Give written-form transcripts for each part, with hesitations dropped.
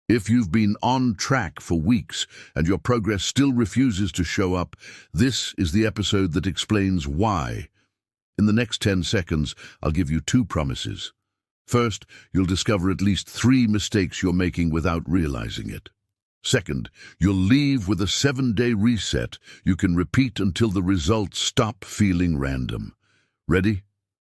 If you've been on track for weeks and your progress still refuses to show up, this is the episode that explains why. In the next 10 seconds, I'll give you two promises. First, you'll discover at least 3 mistakes you're making without realizing it. Second, you'll leave with a 7-day reset you can repeat until the results stop feeling random. Ready?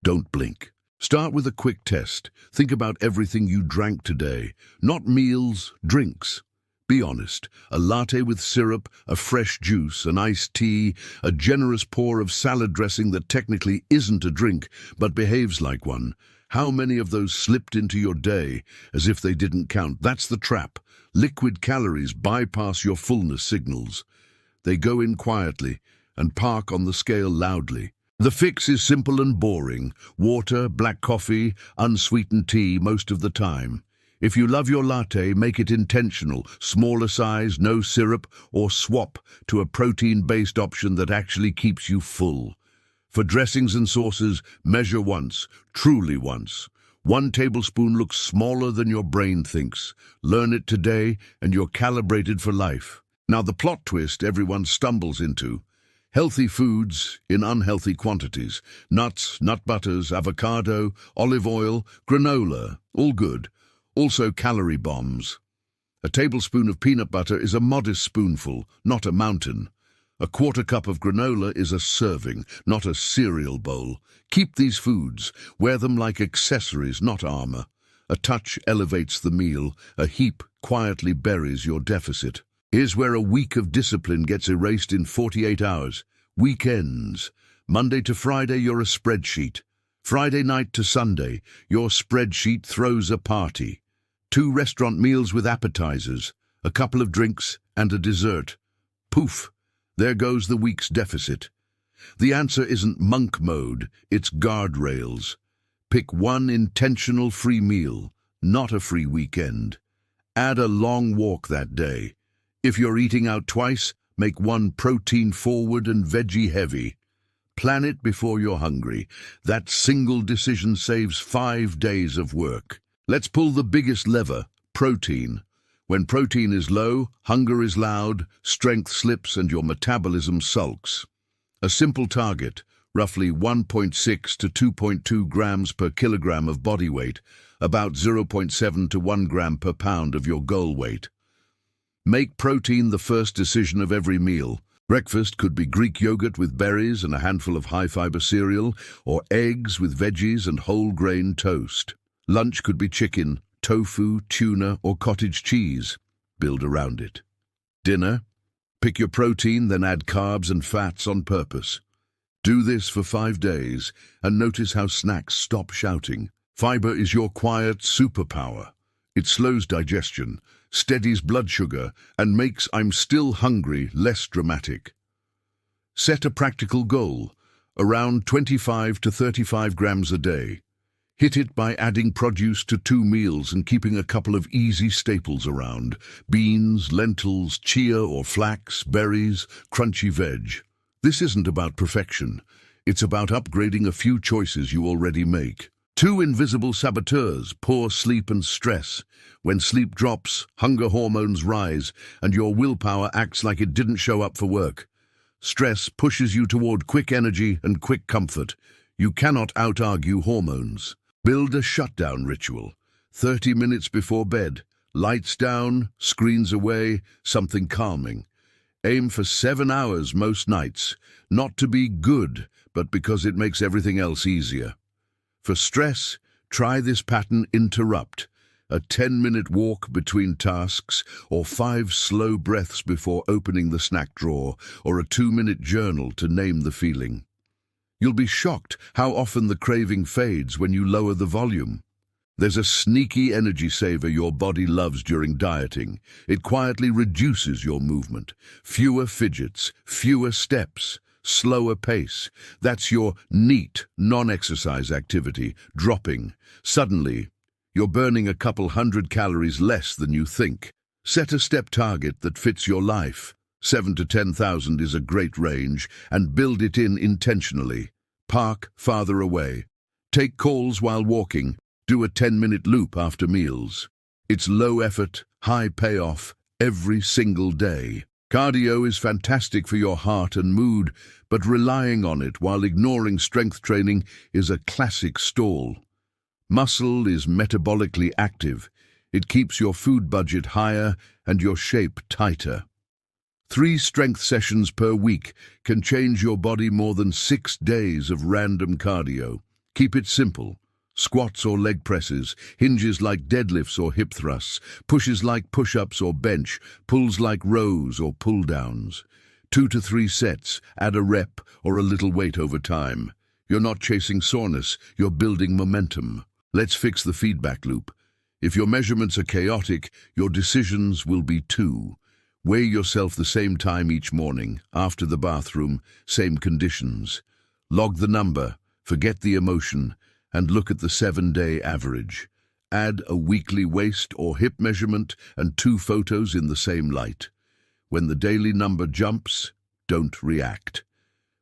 Don't blink. Start with a quick test. Think about everything you drank today. Not meals, drinks. Be honest. A latte with syrup, a fresh juice, an iced tea, a generous pour of salad dressing that technically isn't a drink, but behaves like one. How many of those slipped into your day as if they didn't count? That's the trap. Liquid calories bypass your fullness signals. They go in quietly and park on the scale loudly. The fix is simple and boring. Water, black coffee, unsweetened tea most of the time. If you love your latte, make it intentional. Smaller size, no syrup, or swap to a protein-based option that actually keeps you full. For dressings and sauces, measure once, truly once. 1 tablespoon looks smaller than your brain thinks. Learn it today and you're calibrated for life. Now the plot twist everyone stumbles into. Healthy foods in unhealthy quantities. Nuts, nut butters, avocado, olive oil, granola, all good. Also calorie bombs. A tablespoon of peanut butter is a modest spoonful, not a mountain. A 1/4 cup of granola is a serving, not a cereal bowl. Keep these foods. Wear them like accessories, not armor. A touch elevates the meal. A heap quietly buries your deficit. Here's where a week of discipline gets erased in 48 hours. Weekends. Monday to Friday, you're a spreadsheet. Friday night to Sunday, your spreadsheet throws a party. 2 restaurant meals with appetizers, a couple of drinks, and a dessert. Poof! There goes the week's deficit. The answer isn't monk mode, it's guardrails. Pick 1 intentional free meal, not a free weekend. Add a long walk that day. If you're eating out twice, make 1 protein forward and veggie heavy. Plan it before you're hungry. That single decision saves 5 days of work. Let's pull the biggest lever, protein. When protein is low, hunger is loud, strength slips, and your metabolism sulks. A simple target, roughly 1.6 to 2.2 grams per kilogram of body weight, about 0.7 to 1 gram per pound of your goal weight. Make protein the first decision of every meal. Breakfast could be Greek yogurt with berries and a handful of high-fiber cereal, or eggs with veggies and whole-grain toast. Lunch could be chicken, tofu, tuna, or cottage cheese. Build around it. Dinner? Pick your protein, then add carbs and fats on purpose. Do this for 5 days, and notice how snacks stop shouting. Fiber is your quiet superpower. It slows digestion, steadies blood sugar, and makes "I'm still hungry" less dramatic. Set a practical goal, around 25 to 35 grams a day. Hit it by adding produce to 2 meals and keeping a couple of easy staples around. Beans, lentils, chia or flax, berries, crunchy veg. This isn't about perfection. It's about upgrading a few choices you already make. 2 invisible saboteurs, poor sleep and stress. When sleep drops, hunger hormones rise, and your willpower acts like it didn't show up for work. Stress pushes you toward quick energy and quick comfort. You cannot out-argue hormones. Build a shutdown ritual. 30 minutes before bed. Lights down, screens away, something calming. Aim for 7 hours most nights. Not to be good, but because it makes everything else easier. For stress, try this pattern: interrupt. A 10-minute walk between tasks, or 5 slow breaths before opening the snack drawer, or a 2-minute journal to name the feeling. You'll be shocked how often the craving fades when you lower the volume. There's a sneaky energy saver your body loves during dieting. It quietly reduces your movement. Fewer fidgets, fewer steps, slower pace. That's your neat, non-exercise activity, dropping. Suddenly, you're burning a couple 100 calories less than you think. Set a step target that fits your life. 7 to 10,000 is a great range, and build it in intentionally. Park farther away. Take calls while walking. Do a 10-minute loop after meals. It's low effort, high payoff, every single day. Cardio is fantastic for your heart and mood, but relying on it while ignoring strength training is a classic stall. Muscle is metabolically active. It keeps your food budget higher and your shape tighter. 3 strength sessions per week can change your body more than 6 days of random cardio. Keep it simple. Squats or leg presses, hinges like deadlifts or hip thrusts, pushes like push-ups or bench, pulls like rows or pull-downs. 2 to 3 sets, add a rep or a little weight over time. You're not chasing soreness, you're building momentum. Let's fix the feedback loop. If your measurements are chaotic, your decisions will be too. Weigh yourself the same time each morning, after the bathroom, same conditions. Log the number, forget the emotion, and look at the 7-day average. Add a weekly waist or hip measurement and 2 photos in the same light. When the daily number jumps, don't react.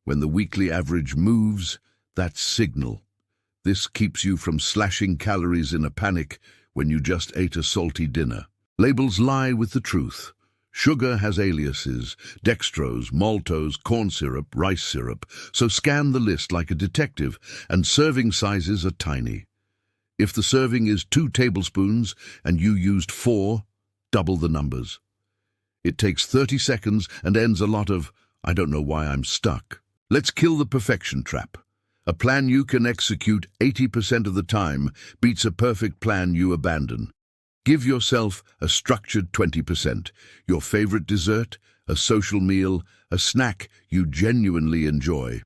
When the weekly average moves, that's signal. This keeps you from slashing calories in a panic when you just ate a salty dinner. Labels lie with the truth. Sugar has aliases: dextrose, maltose, corn syrup, rice syrup. So scan the list like a detective, and serving sizes are tiny. If the serving is 2 tablespoons and you used 4, double the numbers. It takes 30 seconds and ends a lot of, "I don't know why I'm stuck." Let's kill the perfection trap. A plan you can execute 80% of the time beats a perfect plan you abandon. Give yourself a structured 20%, your favorite dessert, a social meal, a snack you genuinely enjoy.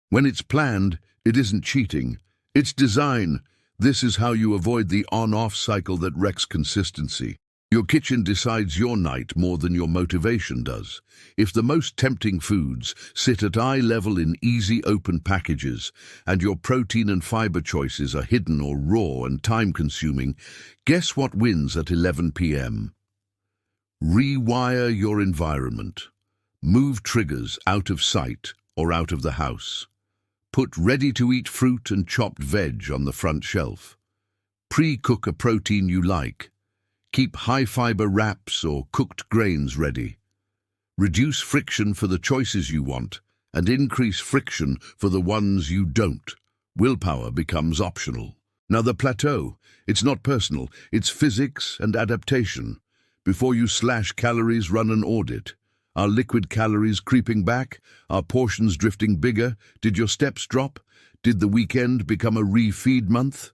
When it's planned, it isn't cheating, it's design. This is how you avoid the on-off cycle that wrecks consistency. Your kitchen decides your night more than your motivation does. If the most tempting foods sit at eye level in easy open packages, and your protein and fiber choices are hidden or raw and time-consuming, guess what wins at 11 p.m.? Rewire your environment. Move triggers out of sight or out of the house. Put ready-to-eat fruit and chopped veg on the front shelf. Pre-cook a protein you like. Keep high-fiber wraps or cooked grains ready. Reduce friction for the choices you want and increase friction for the ones you don't. Willpower becomes optional. Now the plateau, it's not personal, it's physics and adaptation. Before you slash calories, run an audit. Are liquid calories creeping back? Are portions drifting bigger? Did your steps drop? Did the weekend become a refeed month?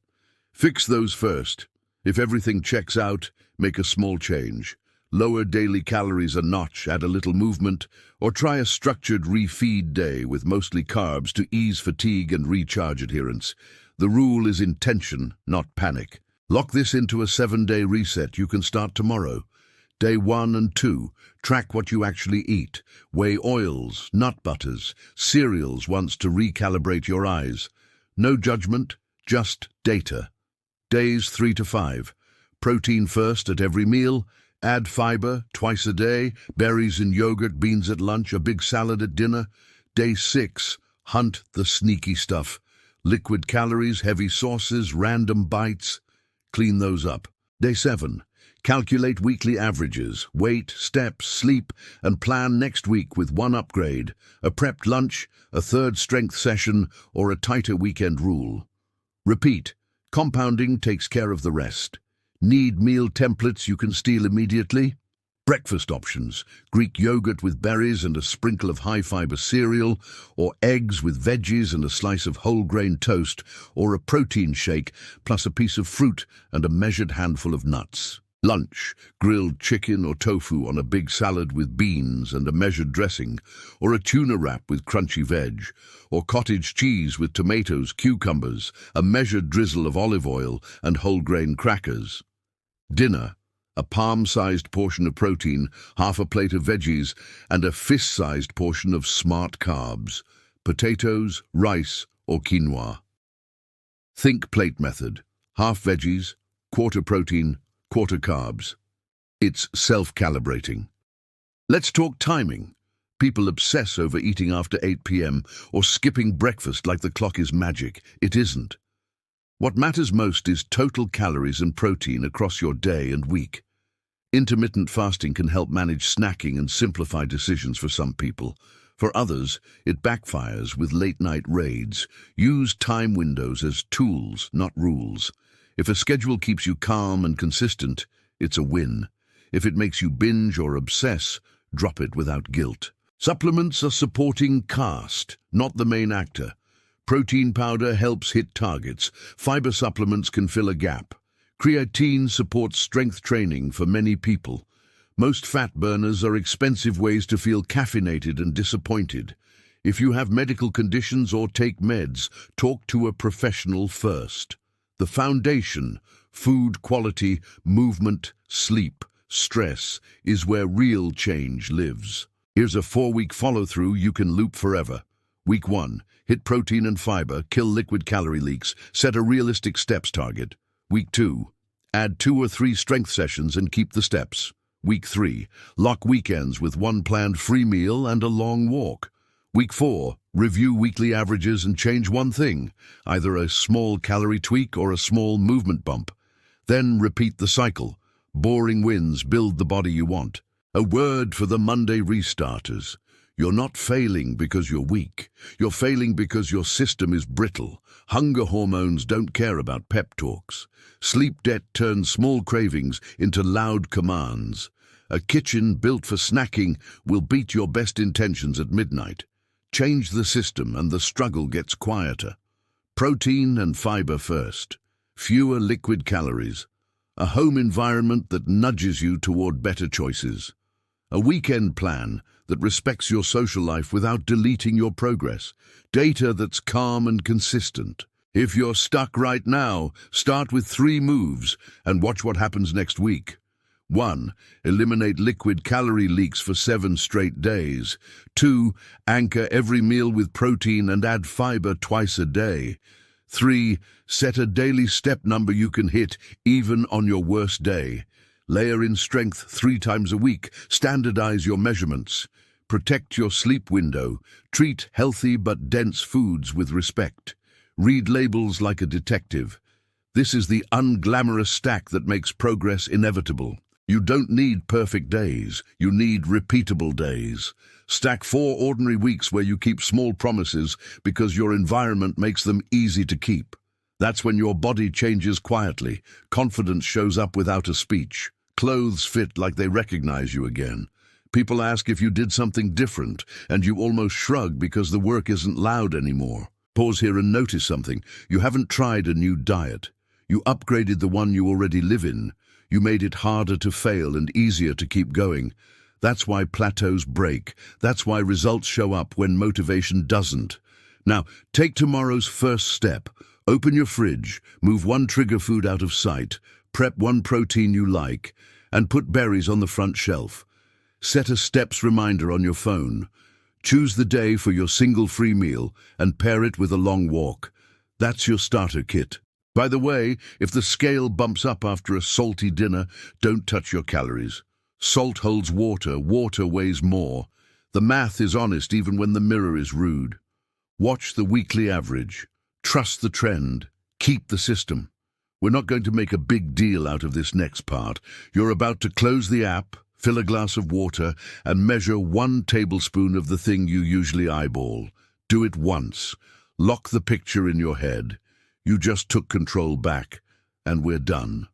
Fix those first. If everything checks out, make a small change. Lower daily calories a notch, add a little movement, or try a structured refeed day with mostly carbs to ease fatigue and recharge adherence. The rule is intention, not panic. Lock this into a 7-day reset. You can start tomorrow. Day 1 and 2, track what you actually eat. Weigh oils, nut butters, cereals once to recalibrate your eyes. No judgment, just data. Days 3 to 5. Protein first at every meal. Add fiber twice a day. Berries and yogurt, beans at lunch, a big salad at dinner. Day 6. Hunt the sneaky stuff. Liquid calories, heavy sauces, random bites. Clean those up. Day 7. Calculate weekly averages, weight, steps, sleep, and plan next week with 1 upgrade, a prepped lunch, a 3rd strength session, or a tighter weekend rule. Repeat. Compounding takes care of the rest. Need meal templates you can steal immediately? Breakfast options: Greek yogurt with berries and a sprinkle of high-fiber cereal, or eggs with veggies and a slice of whole grain toast, or a protein shake plus a piece of fruit and a measured handful of nuts. Lunch: grilled chicken or tofu on a big salad with beans and a measured dressing, or a tuna wrap with crunchy veg, or cottage cheese with tomatoes, cucumbers, a measured drizzle of olive oil and whole grain crackers. Dinner: a palm-sized portion of protein, half a plate of veggies, and a fist-sized portion of smart carbs, potatoes, rice, or quinoa. Think plate method: half veggies, quarter protein, quarter carbs. It's self-calibrating. Let's talk timing. People obsess over eating after 8 p.m. or skipping breakfast like the clock is magic. It isn't. What matters most is total calories and protein across your day and week. Intermittent fasting can help manage snacking and simplify decisions for some people. For others, it backfires with late-night raids. Use time windows as tools, not rules. If a schedule keeps you calm and consistent, it's a win. If it makes you binge or obsess, drop it without guilt. Supplements are supporting cast, not the main actor. Protein powder helps hit targets. Fiber supplements can fill a gap. Creatine supports strength training for many people. Most fat burners are expensive ways to feel caffeinated and disappointed. If you have medical conditions or take meds, talk to a professional first. The foundation, food quality, movement, sleep, stress, is where real change lives. Here's a 4-week follow-through you can loop forever. Week 1, hit protein and fiber, kill liquid calorie leaks, set a realistic steps target. Week 2, add 2 or 3 strength sessions and keep the steps. Week 3, lock weekends with one planned free meal and a long walk. Week 4, review weekly averages and change one thing, either a small calorie tweak or a small movement bump. Then repeat the cycle. Boring wins build the body you want. A word for the Monday restarters. You're not failing because you're weak. You're failing because your system is brittle. Hunger hormones don't care about pep talks. Sleep debt turns small cravings into loud commands. A kitchen built for snacking will beat your best intentions at midnight. Change the system and the struggle gets quieter. Protein and fiber first. Fewer liquid calories. A home environment that nudges you toward better choices. A weekend plan that respects your social life without deleting your progress. Data that's calm and consistent. If you're stuck right now, start with 3 moves and watch what happens next week. 1. Eliminate liquid calorie leaks for 7 straight days. 2. Anchor every meal with protein and add fiber twice a day. 3. Set a daily step number you can hit even on your worst day. Layer in strength 3 times a week. Standardize your measurements. Protect your sleep window. Treat healthy but dense foods with respect. Read labels like a detective. This is the unglamorous stack that makes progress inevitable. You don't need perfect days. You need repeatable days. Stack 4 ordinary weeks where you keep small promises because your environment makes them easy to keep. That's when your body changes quietly. Confidence shows up without a speech. Clothes fit like they recognize you again. People ask if you did something different, and you almost shrug because the work isn't loud anymore. Pause here and notice something. You haven't tried a new diet. You upgraded the one you already live in. You made it harder to fail and easier to keep going. That's why plateaus break. That's why results show up when motivation doesn't. Now, take tomorrow's first step. Open your fridge, move 1 trigger food out of sight, prep 1 protein you like, and put berries on the front shelf. Set a steps reminder on your phone. Choose the day for your single free meal and pair it with a long walk. That's your starter kit. By the way, if the scale bumps up after a salty dinner, don't touch your calories. Salt holds water, water weighs more. The math is honest even when the mirror is rude. Watch the weekly average. Trust the trend. Keep the system. We're not going to make a big deal out of this next part. You're about to close the app, fill a glass of water, and measure 1 tablespoon of the thing you usually eyeball. Do it once. Lock the picture in your head. You just took control back, and we're done.